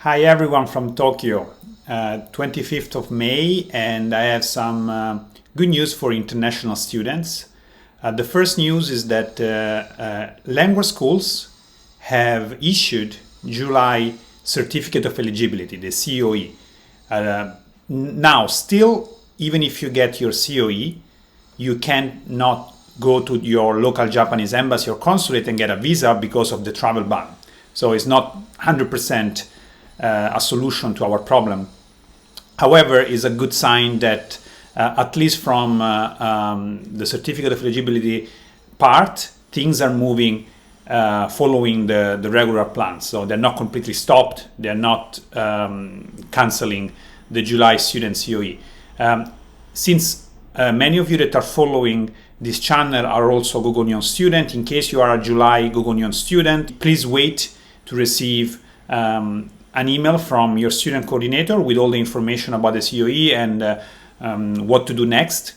Hi everyone from Tokyo, 25th of May, and I have some good news for international students. The first news is that language schools have issued July Certificate of Eligibility, the COE. Now, still, even if you get your COE, you cannot go to your local Japanese embassy or consulate and get a visa because of the travel ban. So it's not 100% a solution to our problem. However, it's a good sign that at least from the certificate of eligibility part, things are moving following the regular plans. So they're not completely stopped. They're not canceling the July student COE. Since many of you that are following this channel are also Gogonion student, in case you are a July Gogonion student, please wait to receive an email from your student coordinator with all the information about the COE and what to do next.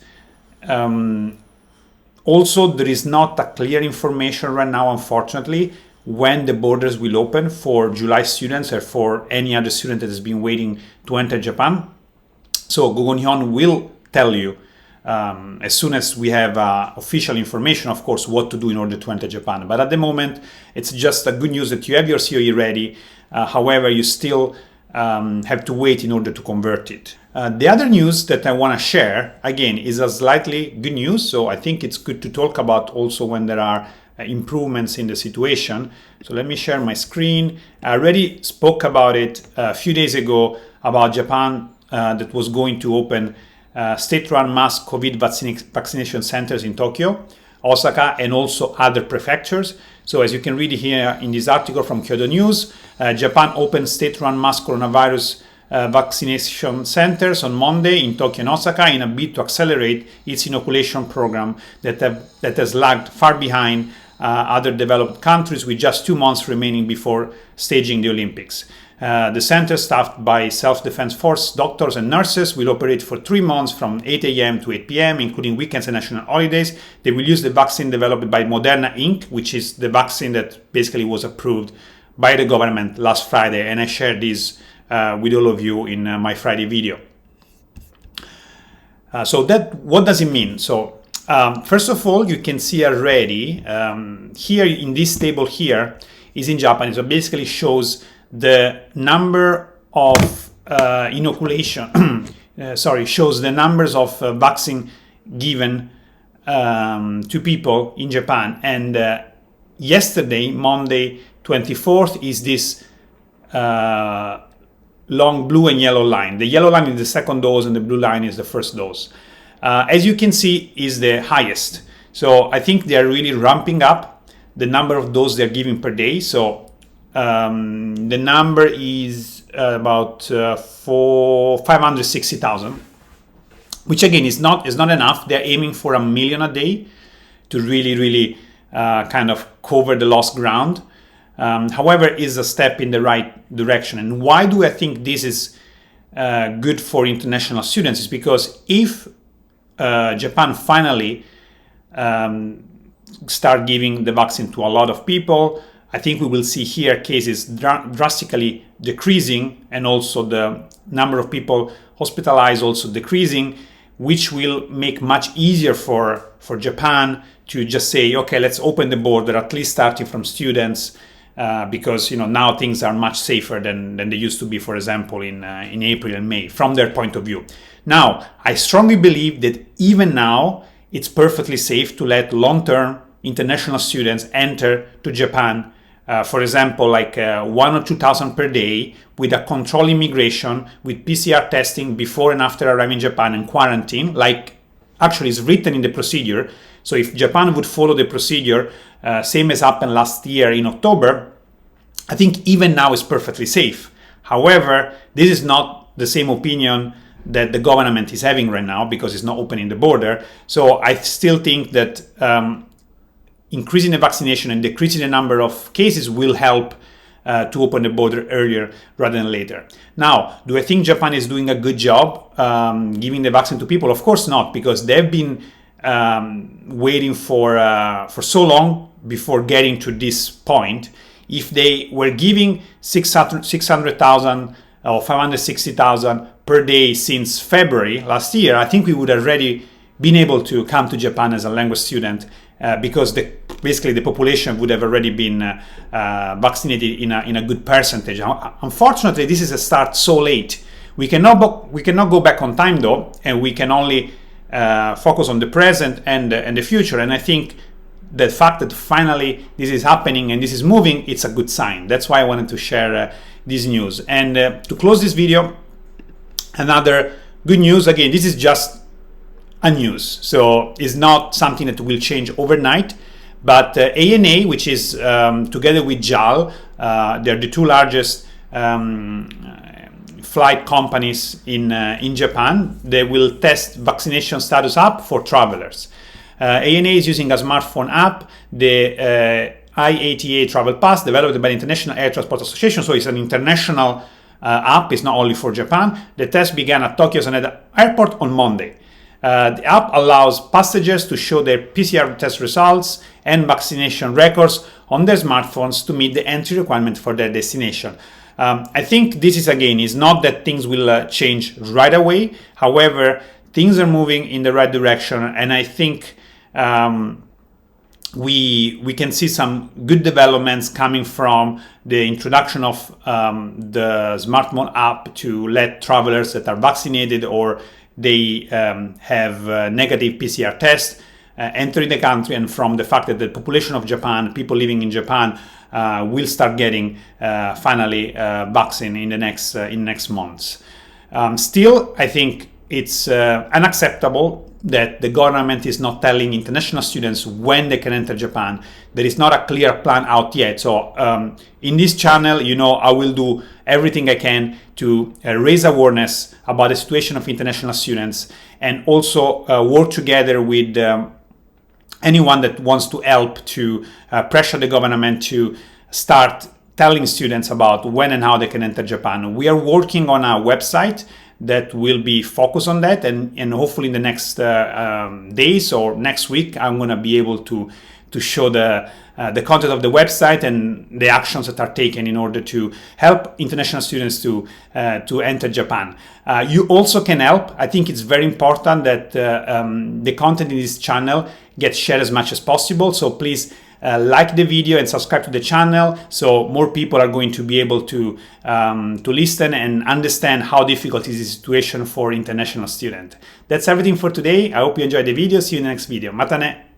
Also, there is not a clear information right now, unfortunately, when the borders will open for July students or for any other student that has been waiting to enter Japan. So Gogonion will tell you as soon as we have official information, of course, what to do in order to enter Japan. But at the moment, it's just a good news that you have your COE ready. However, you still have to wait in order to convert it. The other news that I want to share, again, is a slightly good news. So I think it's good to talk about also when there are improvements in the situation. So let me share my screen. I already spoke about it a few days ago about Japan that was going to open state-run mass COVID vaccination centers in Tokyo, Osaka, and also other prefectures. So as you can read here in this article from Kyodo News, Japan opened state-run mass coronavirus vaccination centers on Monday in Tokyo and Osaka in a bid to accelerate its inoculation program that has lagged far behind other developed countries with just 2 months remaining before staging the Olympics. The center, staffed by self-defense force, doctors and nurses, will operate for 3 months from 8 a.m. to 8 p.m., including weekends and national holidays. They will use the vaccine developed by Moderna Inc., which is the vaccine that basically was approved by the government last Friday, and I shared this with all of you in my Friday video. So what does it mean? So first of all, you can see already here in this table here is in Japanese. So basically shows the number of inoculation, shows the numbers of vaccine given to people in Japan. And yesterday, Monday 24th, is this long blue and yellow line. The yellow line is the second dose and the blue line is the first dose. As you can see, is the highest. So I think they are really ramping up the number of doses they're giving per day. So the number is about 560,000, which again is not enough. They're aiming for 1 million a day to really kind of cover the lost ground. However, is a step in the right direction. And why do I think this is good for international students? Is because if Japan finally start giving the vaccine to a lot of people, I think we will see here cases drastically decreasing, and also the number of people hospitalized also decreasing, which will make much easier for Japan to just say, okay, let's open the border, at least starting from students, because now things are much safer than they used to be, for example, in April and May, from their point of view. Now, I strongly believe that even now, it's perfectly safe to let long-term international students enter to Japan, for example, like 1,000 or 2,000 per day, with a controlled immigration, with PCR testing before and after arriving in Japan, and quarantine, like actually is written in the procedure. So if Japan would follow the procedure, same as happened last year in October, I think even now is perfectly safe. However, this is not the same opinion that the government is having right now, because it's not opening the border. So I still think that increasing the vaccination and decreasing the number of cases will help to open the border earlier rather than later. Now, do I think Japan is doing a good job giving the vaccine to people? Of course not, because they've been waiting for so long before getting to this point. if they were giving 600,000 or 560,000 per day since February last year, I think we would already been able to come to Japan as a language student because basically the population would have already been vaccinated in a good percentage. Unfortunately, this is a start so late. We cannot go back on time though, and we can only focus on the present and the future. And I think the fact that finally this is happening and this is moving, it's a good sign. That's why I wanted to share this news. And to close this video, another good news. Again, this is just a news, so it's not something that will change overnight. But ANA, which is together with JAL, they're the two largest flight companies in Japan. They will test vaccination status app for travelers. ANA is using a smartphone app, the IATA Travel Pass, developed by the International Air Transport Association, so it's an international app, it's not only for Japan. The test began at Tokyo Haneda Airport on Monday. The app allows passengers to show their PCR test results and vaccination records on their smartphones to meet the entry requirement for their destination. I think this is not that things will change right away. However, things are moving in the right direction, and I think we can see some good developments coming from the introduction of the smartphone app to let travelers that are vaccinated or they have negative PCR tests entering the country, and from the fact that the population of Japan, people living in Japan, will start getting finally vaccine in the next months. Still, I think it's unacceptable that the government is not telling international students when they can enter Japan. There is not a clear plan out yet. So in this channel, I will do everything I can to raise awareness about the situation of international students, and also work together with anyone that wants to help to pressure the government to start telling students about when and how they can enter Japan. We are working on a website that will be focused on that, and hopefully in the next days or next week, I'm going to be able to show the content of the website and the actions that are taken in order to help international students to enter Japan. You also can help. I think it's very important that the content in this channel gets shared as much as possible. So please like the video and subscribe to the channel, so more people are going to be able to listen and understand how difficult is the situation for international students. That's everything for today. I hope you enjoyed the video. See you in the next video. Mata ne!